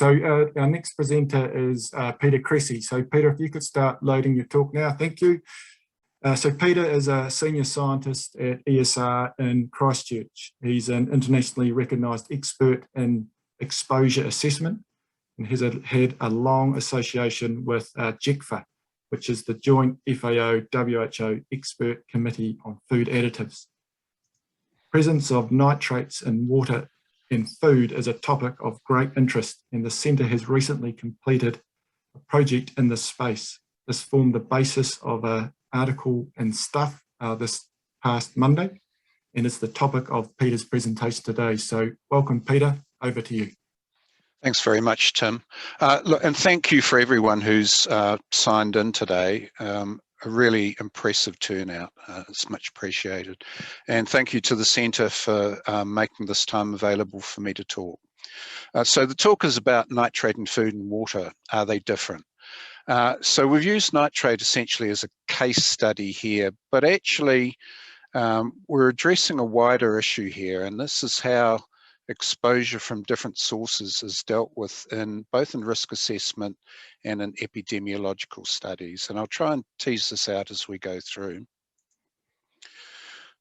So our next presenter is Peter Cressey. So Peter, if you could start loading your talk now, thank you. So Peter is a senior scientist at ESR in Christchurch. He's an internationally recognised expert in exposure assessment and has had a long association with JECFA, which is the Joint FAO-WHO Expert Committee on Food Additives. Presence of nitrates in water and food is a topic of great interest, and the Centre has recently completed a project in this space. This formed the basis of an article in Stuff this past Monday, and it's the topic of Peter's presentation today. So welcome, Peter, over to you. Thanks very much, Tim. Look, and thank you for everyone who's signed in today. A really impressive turnout. It's much appreciated. And thank you to the Centre for making this time available for me to talk. So the talk is about nitrate in food and water. Are they different? So we've used nitrate essentially as a case study here, but actually we're addressing a wider issue here, and this is how exposure from different sources is dealt with in both in risk assessment and in epidemiological studies. And I'll try and tease this out as we go through.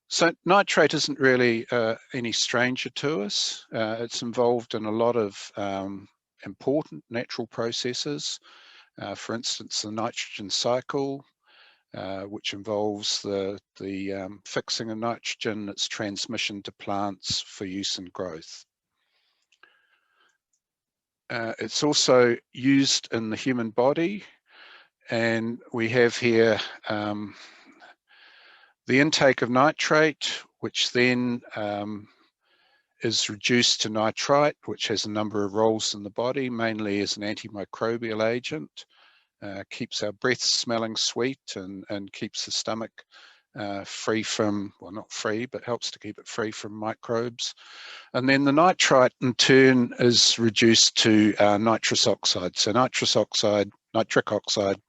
So nitrate isn't really any stranger to us. It's involved in a lot of important natural processes. For instance, the nitrogen cycle, which involves the fixing of nitrogen, its transmission to plants for use in growth. It's also used in the human body, and we have here the intake of nitrate, which then is reduced to nitrite, which has a number of roles in the body, mainly as an antimicrobial agent. Keeps our breath smelling sweet and keeps the stomach free from, well, not free, but helps to keep it free from microbes. And then the nitrite in turn is reduced to nitrous oxide. So nitric oxide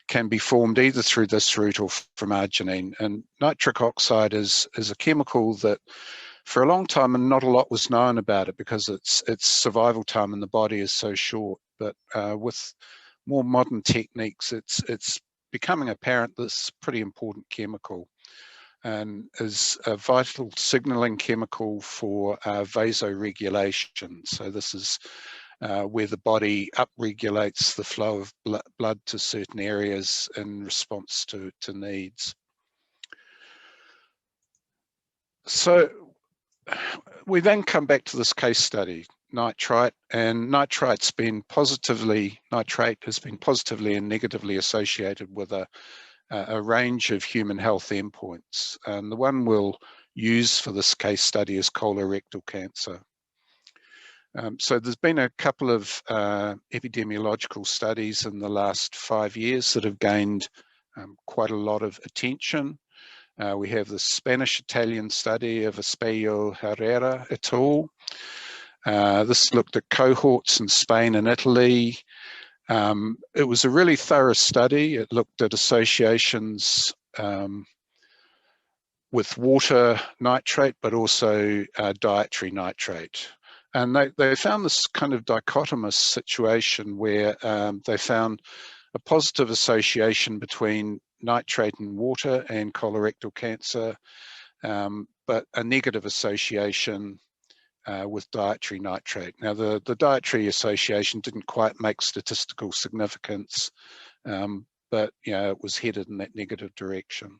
can be formed either through this route or from arginine. And nitric oxide is a chemical that for a long time and not a lot was known about it because its survival time in the body is so short. But with more modern techniques, it's becoming apparent this pretty important chemical and is a vital signaling chemical for vasoregulation. So this is where the body upregulates the flow of blood to certain areas in response to needs. So we then come back to this case study, nitrite, and nitrate has been positively and negatively associated with a range of human health endpoints. And the one we'll use for this case study is colorectal cancer. So there's been a couple of epidemiological studies in the last 5 years that have gained quite a lot of attention. We have the Spanish-Italian study of Espejo Herrera et al. This looked at cohorts in Spain and Italy. It was a really thorough study. It looked at associations with water nitrate, but also dietary nitrate. And they found this kind of dichotomous situation where they found a positive association between nitrate in water and colorectal cancer, but a negative association with dietary nitrate. Now, the dietary association didn't quite make statistical significance, but it was headed in that negative direction.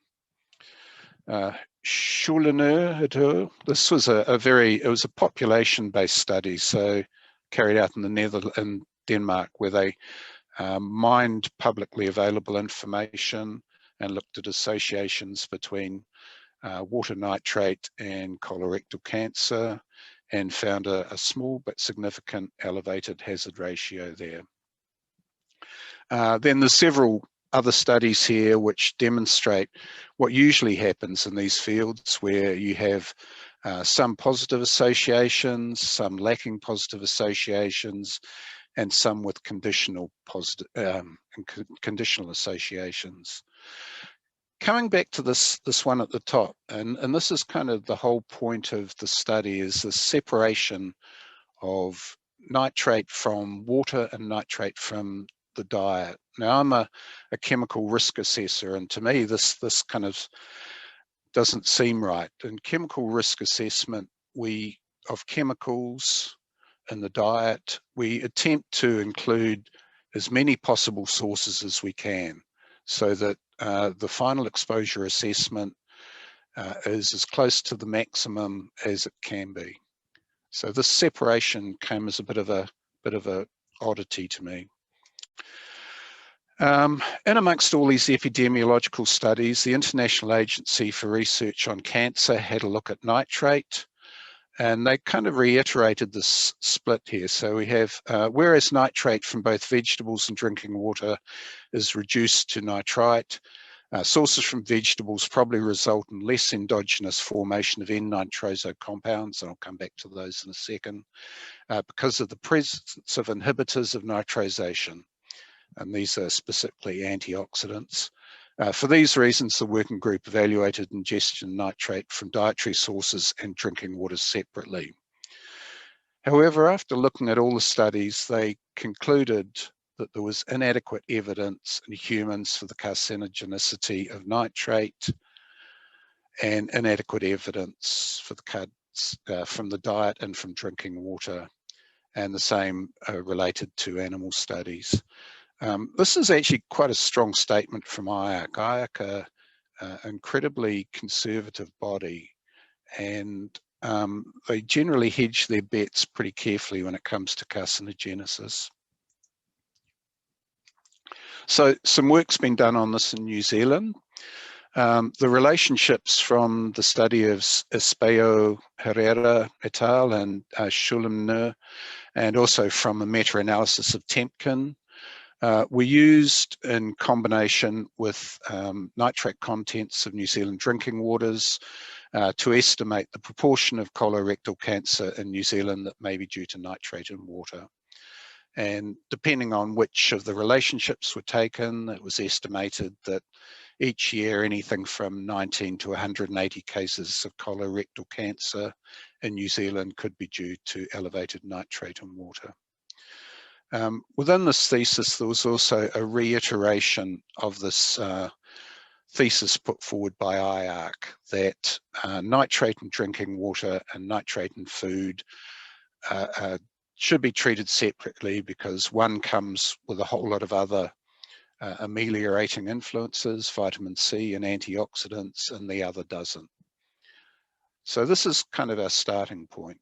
Schulener et al. This was it was a population-based study, so carried out in Denmark, where they mined publicly available information and looked at associations between water nitrate and colorectal cancer, and found a small but significant elevated hazard ratio there. Then there's several other studies here which demonstrate what usually happens in these fields, where you have some positive associations, some lacking positive associations, and some with conditional associations. Coming back to this one at the top, and this is kind of the whole point of the study, is the separation of nitrate from water and nitrate from the diet. Now, I'm a chemical risk assessor, and to me this kind of doesn't seem right. In chemical risk assessment, of chemicals in the diet, we attempt to include as many possible sources as we can, so that the final exposure assessment is as close to the maximum as it can be. So this separation came as a bit of a oddity to me. And amongst all these epidemiological studies, the International Agency for Research on Cancer had a look at nitrate, and they kind of reiterated this split here. So we have, whereas nitrate from both vegetables and drinking water is reduced to nitrite, sources from vegetables probably result in less endogenous formation of N-nitroso compounds, and I'll come back to those in a second, because of the presence of inhibitors of nitrosation. And these are specifically antioxidants. For these reasons, the working group evaluated ingestion nitrate from dietary sources and drinking water separately. However, after looking at all the studies, they concluded that there was inadequate evidence in humans for the carcinogenicity of nitrate and inadequate evidence for the cards from the diet and from drinking water, and the same related to animal studies. This is actually quite a strong statement from IARC. IARC are an incredibly conservative body, and they generally hedge their bets pretty carefully when it comes to carcinogenesis. So some work's been done on this in New Zealand. The relationships from the study of Espejo, Herrera et al. And Schulemner, and also from a meta-analysis of Temkin, were used in combination with nitrate contents of New Zealand drinking waters to estimate the proportion of colorectal cancer in New Zealand that may be due to nitrate in water. And depending on which of the relationships were taken, it was estimated that each year anything from 19 to 180 cases of colorectal cancer in New Zealand could be due to elevated nitrate in water. Within this thesis, there was also a reiteration of this thesis put forward by IARC that nitrate in drinking water and nitrate in food should be treated separately, because one comes with a whole lot of other ameliorating influences, vitamin C and antioxidants, and the other doesn't. So this is kind of our starting point.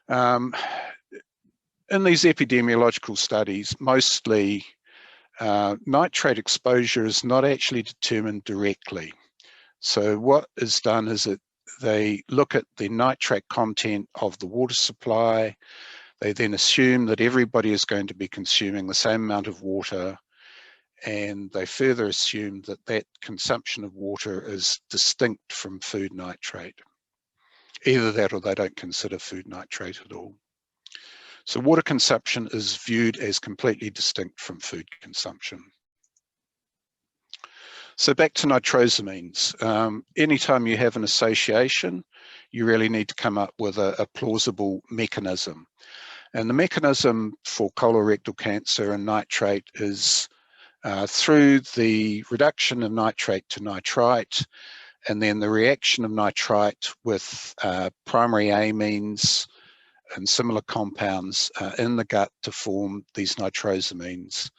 In these epidemiological studies, mostly nitrate exposure is not actually determined directly. So what is done is that they look at the nitrate content of the water supply. They then assume that everybody is going to be consuming the same amount of water, and they further assume that that consumption of water is distinct from food nitrate. Either that or they don't consider food nitrate at all. So water consumption is viewed as completely distinct from food consumption. So back to nitrosamines. Anytime you have an association, you really need to come up with a plausible mechanism. And the mechanism for colorectal cancer and nitrate is through the reduction of nitrate to nitrite, and then the reaction of nitrite with primary amines and similar compounds in the gut to form these nitrosamines.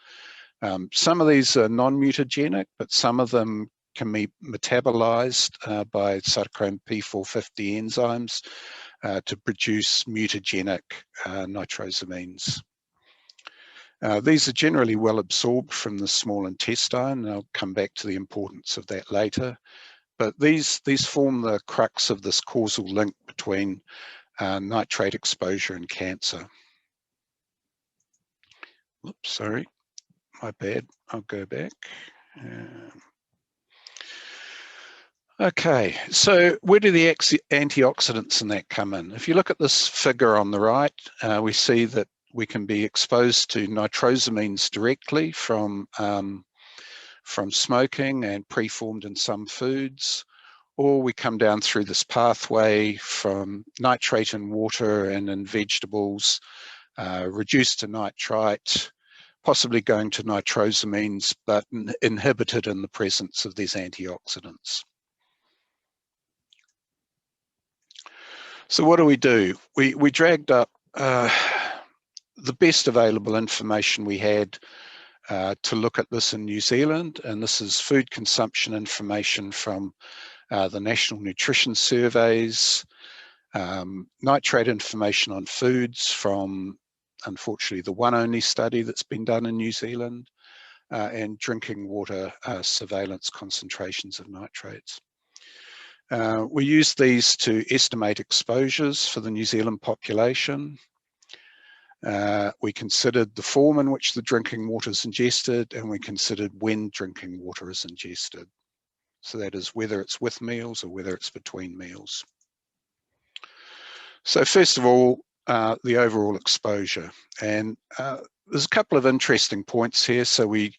Some of these are non-mutagenic, but some of them can be metabolized by cytochrome P450 enzymes to produce mutagenic nitrosamines. These are generally well absorbed from the small intestine, and I'll come back to the importance of that later. But these form the crux of this causal link between nitrate exposure and cancer. Oops, sorry, my bad. I'll go back. Okay, so where do the antioxidants in that come in? If you look at this figure on the right, we see that we can be exposed to nitrosamines directly from smoking and preformed in some foods, or we come down through this pathway from nitrate in water and in vegetables, reduced to nitrite, possibly going to nitrosamines, but inhibited in the presence of these antioxidants. So what do? We dragged up the best available information we had to look at this in New Zealand, and this is food consumption information from the National Nutrition Surveys, nitrate information on foods from, unfortunately, the one only study that's been done in New Zealand, and drinking water surveillance concentrations of nitrates. We used these to estimate exposures for the New Zealand population. We considered the form in which the drinking water is ingested, and we considered when drinking water is ingested. So that is whether it's with meals or whether it's between meals. So first of all, the overall exposure. And there's a couple of interesting points here. So we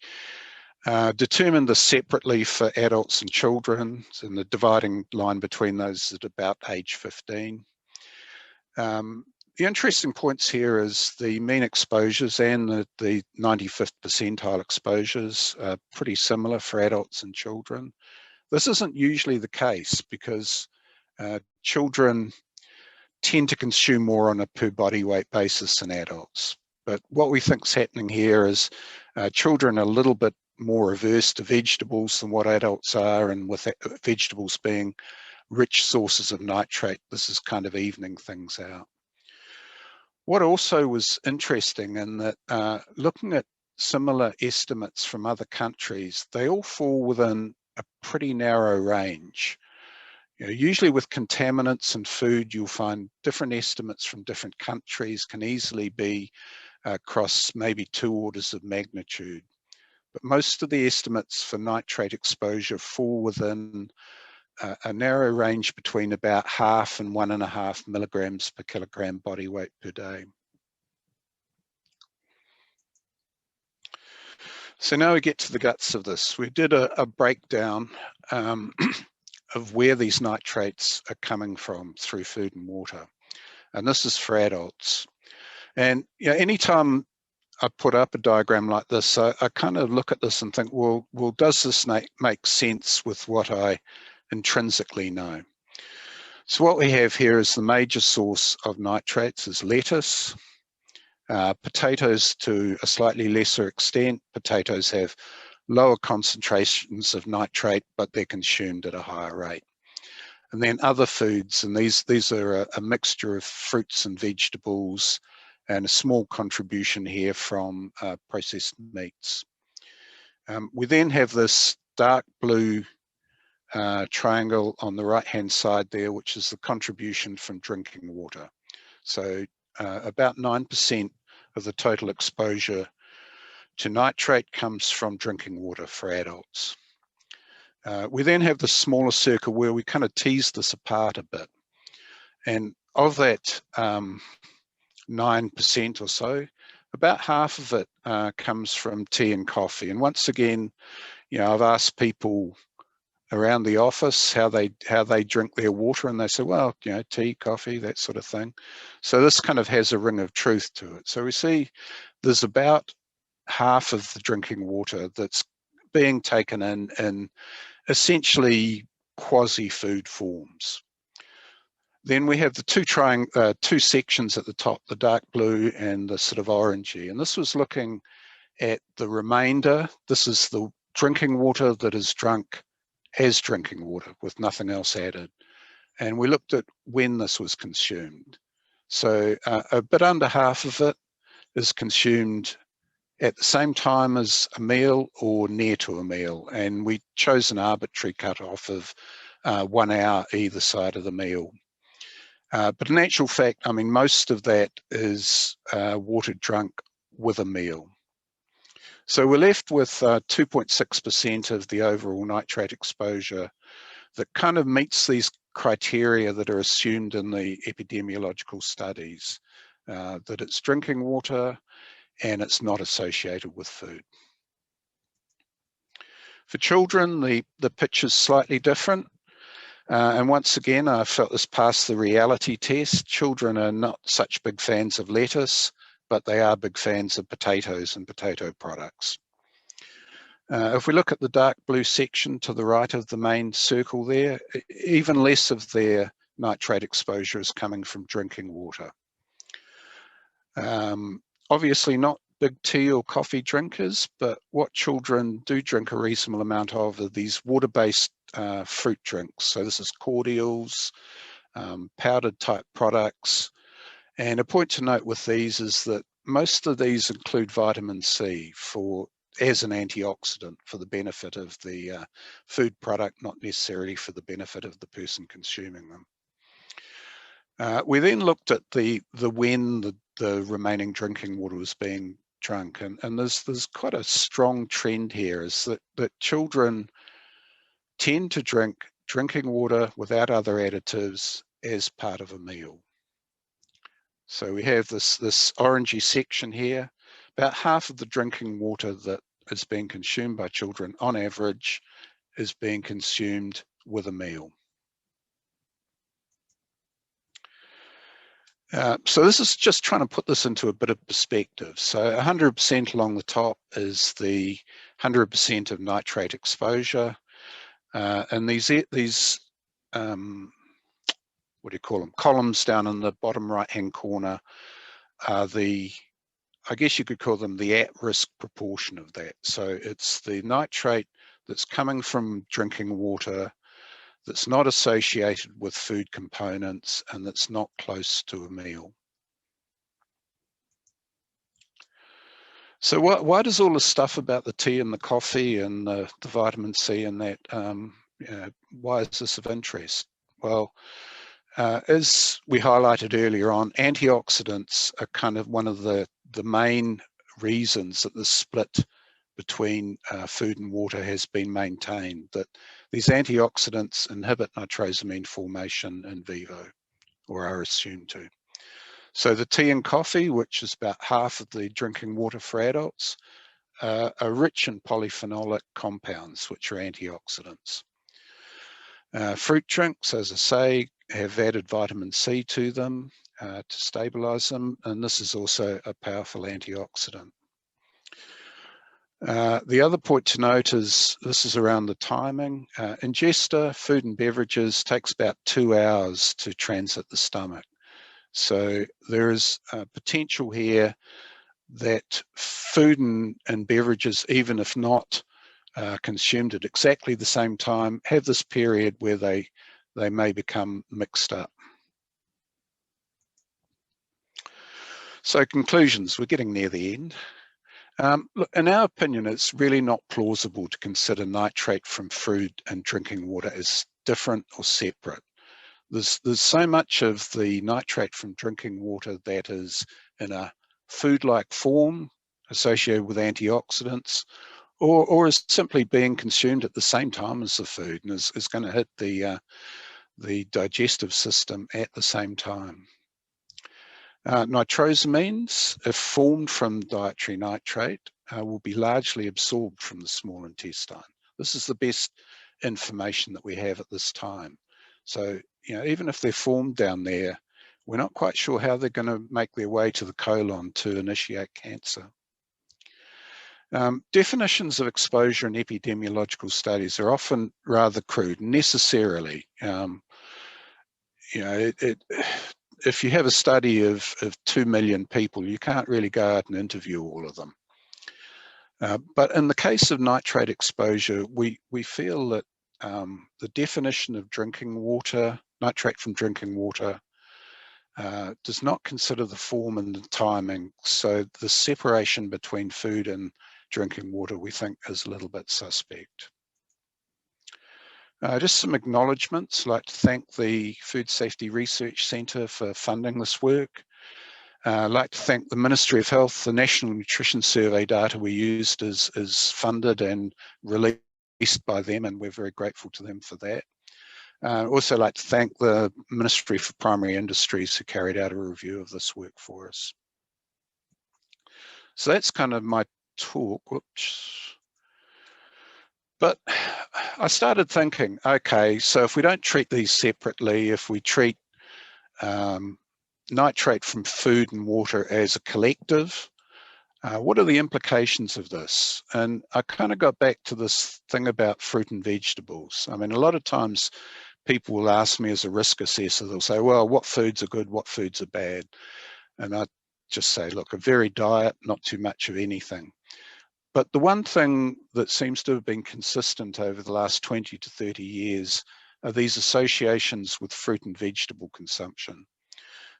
determined this separately for adults and children, and the dividing line between those is at about age 15. The interesting points here is the mean exposures and the 95th percentile exposures are pretty similar for adults and children. This isn't usually the case because children tend to consume more on a per body weight basis than adults. But what we think is happening here is children are a little bit more averse to vegetables than what adults are, and with vegetables being rich sources of nitrate, this is kind of evening things out. What also was interesting in that looking at similar estimates from other countries, they all fall within a pretty narrow range. You know, usually with contaminants in food, you'll find different estimates from different countries can easily be across maybe 2 orders of magnitude. But most of the estimates for nitrate exposure fall within a narrow range between about 0.5 and 1.5 milligrams per kilogram body weight per day. So now we get to the guts of this. We did a breakdown of where these nitrates are coming from through food and water. And this is for adults. And you know, anytime I put up a diagram like this, I kind of look at this and think, well, does this make sense with what I intrinsically know? So what we have here is the major source of nitrates is lettuce. Potatoes to a slightly lesser extent. Potatoes have lower concentrations of nitrate, but they're consumed at a higher rate. And then other foods, and these are a mixture of fruits and vegetables, and a small contribution here from processed meats. We then have this dark blue triangle on the right-hand side there, which is the contribution from drinking water. So about 9% of the total exposure to nitrate comes from drinking water for adults. We then have the smaller circle where we kind of tease this apart a bit. And of that 9% or so, about half of it comes from tea and coffee. And once again, you know, I've asked people around the office how they drink their water, and they say, well, you know, tea, coffee, that sort of thing. So this kind of has a ring of truth to it. So we see there's about half of the drinking water that's being taken in essentially quasi-food forms. Then we have the two sections at the top, the dark blue and the sort of orangey. And this was looking at the remainder. This is the drinking water that is drunk as drinking water with nothing else added. And we looked at when this was consumed. So a bit under half of it is consumed at the same time as a meal or near to a meal. And we chose an arbitrary cutoff of 1 hour either side of the meal. But in actual fact, I mean, most of that is water drunk with a meal. So we're left with 2.6% of the overall nitrate exposure that kind of meets these criteria that are assumed in the epidemiological studies, that it's drinking water and it's not associated with food. For children, the picture's slightly different. And once again, I felt this passed the reality test. Children are not such big fans of lettuce, but they are big fans of potatoes and potato products. If we look at the dark blue section to the right of the main circle there, even less of their nitrate exposure is coming from drinking water. Obviously not big tea or coffee drinkers, but what children do drink a reasonable amount of are these water-based fruit drinks. So this is cordials, powdered type products. And a point to note with these is that most of these include vitamin C as an antioxidant for the benefit of the food product, not necessarily for the benefit of the person consuming them. We then looked at when the remaining drinking water was being drunk, and there's quite a strong trend here, is that children tend to drink drinking water without other additives as part of a meal. So we have this orangey section here. About half of the drinking water that is being consumed by children on average is being consumed with a meal. So this is just trying to put this into a bit of perspective. So 100% along the top is the 100% of nitrate exposure. And these what do you call them, columns down in the bottom right-hand corner are I guess you could call them the at-risk proportion of that. So it's the nitrate that's coming from drinking water, that's not associated with food components, and that's not close to a meal. So why does all this stuff about the tea and the coffee and the vitamin C and that, why is this of interest? Well, as we highlighted earlier on, antioxidants are kind of one of the main reasons that the split between food and water has been maintained, that these antioxidants inhibit nitrosamine formation in vivo, or are assumed to. So the tea and coffee, which is about half of the drinking water for adults, are rich in polyphenolic compounds, which are antioxidants. Fruit drinks, as I say, have added vitamin C to them to stabilize them, and this is also a powerful antioxidant. The other point to note is this is around the timing. Ingesta, food and beverages, takes about 2 hours to transit the stomach. So there is potential here that food and beverages, even if not consumed at exactly the same time, have this period where they may become mixed up. So conclusions, we're getting near the end. Look, in our opinion, it's really not plausible to consider nitrate from food and drinking water as different or separate. There's so much of the nitrate from drinking water that is in a food-like form associated with antioxidants, or is simply being consumed at the same time as the food and is going to hit the digestive system at the same time. Nitrosamines, if formed from dietary nitrate, will be largely absorbed from the small intestine. This is the best information that we have at this time. So, even if they're formed down there, we're not quite sure how they're going to make their way to the colon to initiate cancer. Definitions of exposure in epidemiological studies are often rather crude, necessarily. If you have a study of 2 million people, you can't really go out and interview all of them. But in the case of nitrate exposure, we feel that the definition of drinking water, nitrate from drinking water, does not consider the form and the timing. So the separation between food and drinking water, we think, is a little bit suspect. Just some acknowledgements. I'd like to thank the Food Safety Research Centre for funding this work. I'd like to thank the Ministry of Health. The National Nutrition Survey data we used is funded and released by them, and we're very grateful to them for that. I'd also like to thank the Ministry for Primary Industries who carried out a review of this work for us. So that's kind of my talk. Whoops. But I started thinking, okay, so if we don't treat these separately, if we treat nitrate from food and water as a collective, what are the implications of this? And I kind of got back to this thing about fruit and vegetables. I mean, a lot of times people will ask me as a risk assessor, they'll say, well, what foods are good, what foods are bad? And I just say, look, a varied diet, not too much of anything. But the one thing that seems to have been consistent over the last 20 to 30 years are these associations with fruit and vegetable consumption.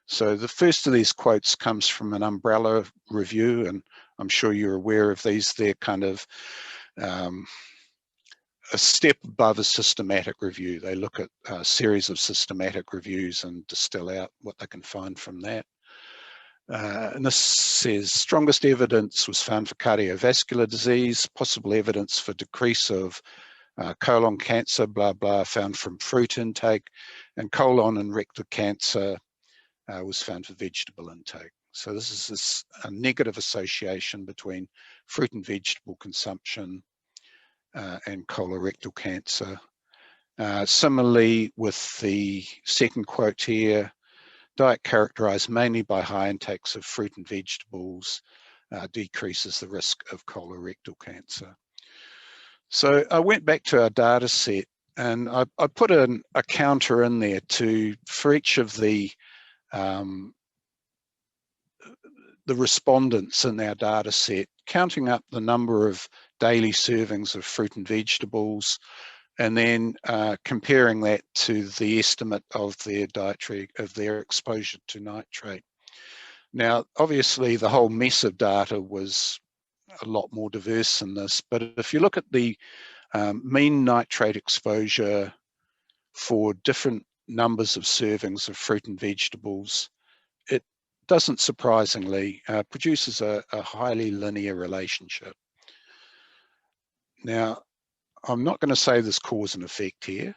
So the first of these quotes comes from an umbrella review, and I'm sure you're aware of these. They're kind of a step above a systematic review. They look at a series of systematic reviews and distill out what they can find from that. And this says strongest evidence was found for cardiovascular disease, possible evidence for decrease of colon cancer, blah, blah, found from fruit intake, and colon and rectal cancer was found for vegetable intake. So this is a negative association between fruit and vegetable consumption and colorectal cancer. Similarly, with the second quote here, diet characterized mainly by high intakes of fruit and vegetables decreases the risk of colorectal cancer. So I went back to our data set and I put a counter in there for each of the respondents in our data set, counting up the number of daily servings of fruit and vegetables, and then comparing that to the estimate of their exposure to nitrate. Now, obviously, the whole mess of data was a lot more diverse than this, but if you look at the mean nitrate exposure for different numbers of servings of fruit and vegetables, it doesn't surprisingly produces a highly linear relationship. Now, I'm not going to say there's cause and effect here,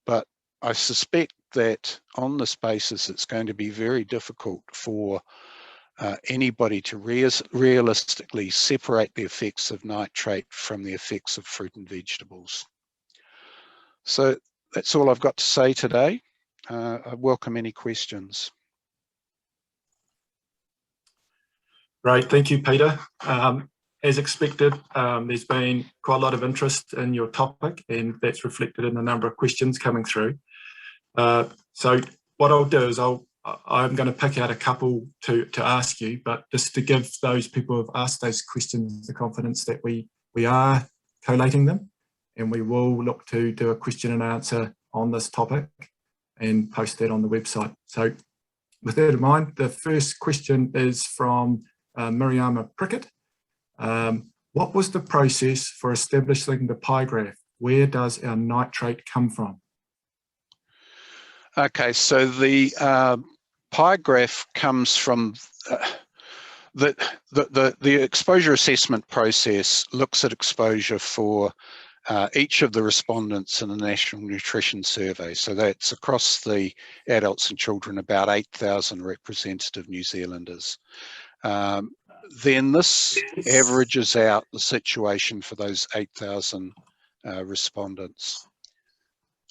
but I suspect that on this basis, it's going to be very difficult for anybody to realistically separate the effects of nitrate from the effects of fruit and vegetables. So that's all I've got to say today. I welcome any questions. Great, thank you, Peter. As expected, there's been quite a lot of interest in your topic, and that's reflected in the number of questions coming through. So what I'll do is I'm going to pick out a couple to ask you, but just to give those people who have asked those questions the confidence that we are collating them, and we will look to do a question and answer on this topic and post that on the website. So with that in mind, the first question is from Miriama Prickett. What was the process for establishing the pie graph? Where does our nitrate come from? Okay, so the pie graph comes from the exposure assessment process looks at exposure for each of the respondents in the National Nutrition Survey. So that's across the adults and children, about 8,000 representative New Zealanders. Then this averages out the situation for those 8,000 respondents.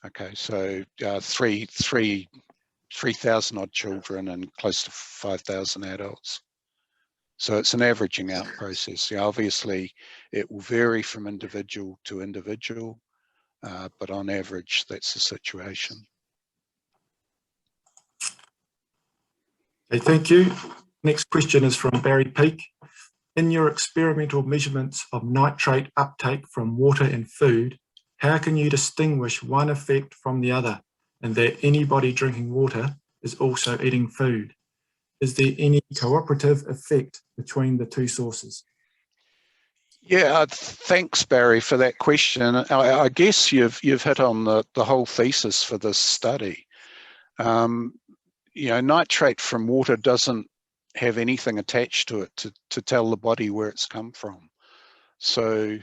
Okay, so 3,000 odd children and close to 5,000 adults. So it's an averaging out process. Yeah, obviously, it will vary from individual to individual, but on average, that's the situation. Okay, thank you. Next question is from Barry Peake. In your experimental measurements of nitrate uptake from water and food, how can you distinguish one effect from the other, and that anybody drinking water is also eating food? Is there any cooperative effect between the two sources? Yeah, thanks, Barry, for that question. I guess you've hit on the whole thesis for this study. You know, nitrate from water doesn't have anything attached to it to tell the body where it's come from. So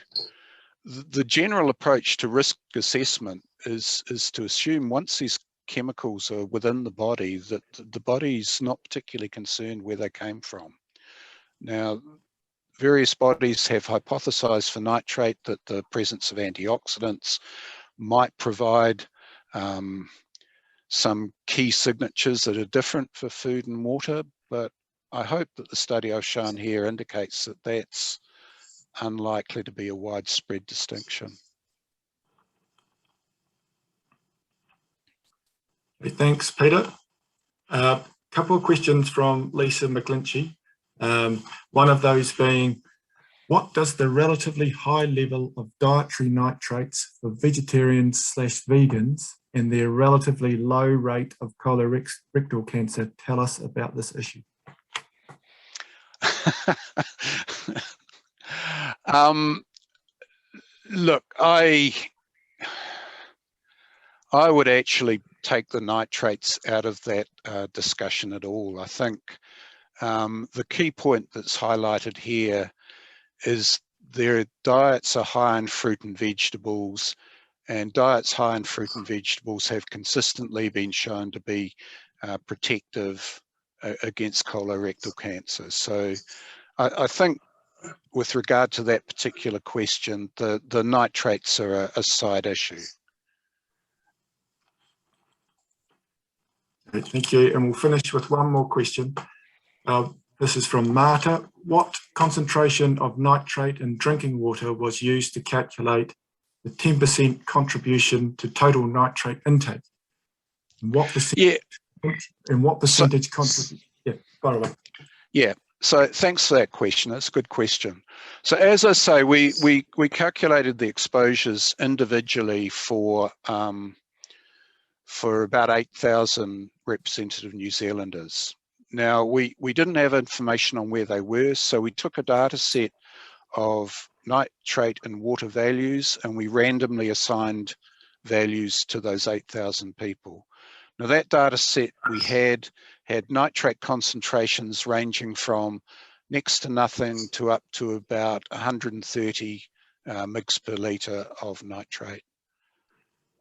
the general approach to risk assessment is to assume once these chemicals are within the body, that the body's not particularly concerned where they came from. Now, various bodies have hypothesized for nitrate that the presence of antioxidants might provide some key signatures that are different for food and water, but I hope that the study I've shown here indicates that that's unlikely to be a widespread distinction. Okay, thanks, Peter. A couple of questions from Lisa McGlinchey. One of those being, what does the relatively high level of dietary nitrates for vegetarians/vegans and their relatively low rate of colorectal cancer tell us about this issue? Look, I would actually take the nitrates out of that discussion at all. I think the key point that's highlighted here is their diets are high in fruit and vegetables, and diets high in fruit and vegetables have consistently been shown to be protective against colorectal cancer. So I think with regard to that particular question, the nitrates are a side issue. Thank you. And we'll finish with one more question. This is from Marta. What concentration of nitrate in drinking water was used to calculate the 10% contribution to total nitrate intake? And what percentage, contribution? Yeah, by the way. Yeah. So thanks for that question. That's a good question. So as I say, we calculated the exposures individually for about 8,000 representative New Zealanders. Now, we didn't have information on where they were, so we took a data set of nitrate and water values, and we randomly assigned values to those 8,000 people. Now, that data set we had nitrate concentrations ranging from next to nothing to up to about 130 mg per litre of nitrate.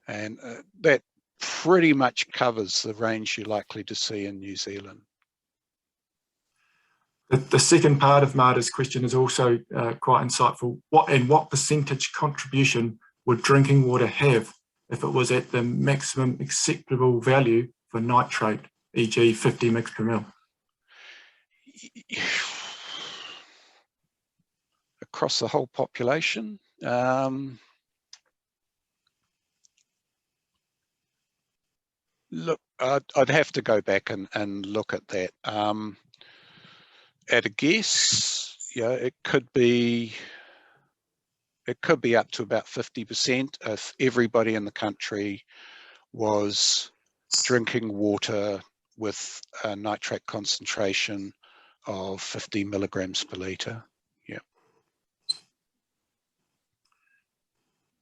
And that pretty much covers the range you're likely to see in New Zealand. The second part of Marta's question is also quite insightful. What percentage contribution would drinking water have if it was at the maximum acceptable value for nitrate, e.g. 50 mg per mil? Across the whole population? Look, I'd have to go back and look at that. At a guess, yeah, it could be up to about 50% if everybody in the country was drinking water with a nitrate concentration of 50 milligrams per litre. Yeah.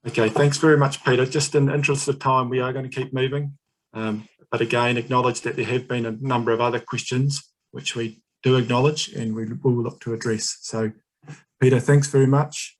Okay, thanks very much, Peter. Just in the interest of time, we are going to keep moving. But again, acknowledge that there have been a number of other questions which we do acknowledge and we will look to address. So, Peter, thanks very much.